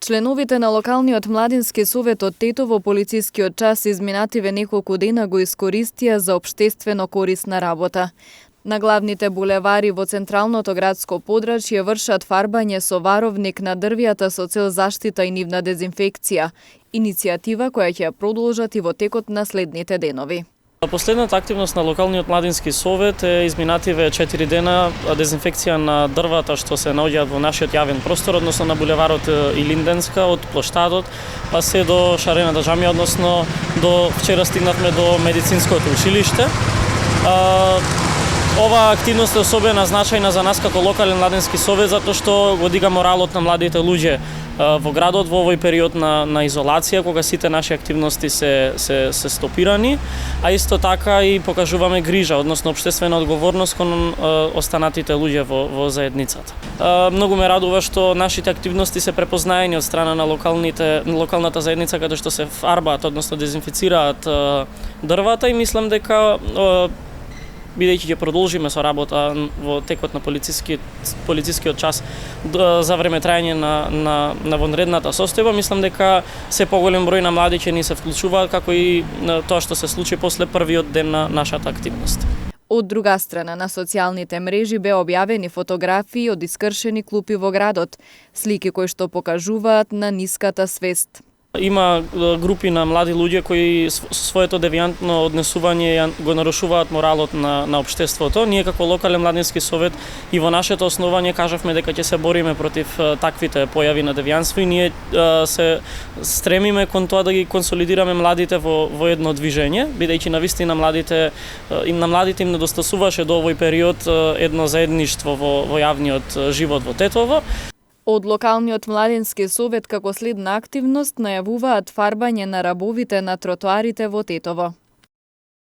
Членовите на локалниот младински совет од Тетово полицискиот час изминативе неколку дена го искористија за општествено корисна работа. На главните булевари во централното градско подрачје вршат фарбање со варовник на дрвијата со цел заштита и нивна дезинфекција, иницијатива која ќе ја продолжат и во текот на следните денови. Последната активност на локалниот младински совет е изминативе 4 дена дезинфекција на дрвата што се наоѓаат во нашиот јавен простор, односно на булеварот Илинденска, од плоштадот, па се до Шарената џамија, односно до вчера стигнавме до медицинското училиште. Оваа активност е особено значајна за нас како локален младински совет, затоа што го дига моралот на младите луѓе во градот во овој период на изолација, кога сите наши активности се стопирани, а исто така и покажуваме грижа, односно општествена одговорност кон останатите луѓе во заедницата. Многу ме радува што нашите активности се препознаени од страна на локалната заедница, каде што се фарбаат, односно дезинфицираат дрвата, и мислам дека бидејќи ќе продолжиме со работа во текот на полицискиот час за време трајање на вонредната состојба, мислам дека се поголем број на млади ќе ни се вклучуваат, како и тоа што се случи после првиот ден на нашата активност. Од друга страна, на социјалните мрежи беа објавени фотографии од искршени клупи во градот, слики кои што покажуваат на ниската свест. Има групи на млади луѓе кои своето девијантно однесување го нарушуваат моралот на општеството. Ние како локален младински совет и во нашето основање кажавме дека ќе се бориме против таквите појави на девијанство, и ние се стремиме кон тоа да ги консолидираме младите во едно движење, бидејќи навистина на младите им недостасуваше до овој период едно заедништво во јавниот живот во Тетово. Од локалниот младински совет како следна активност најавуваат фарбање на рабовите на тротоарите во Тетово.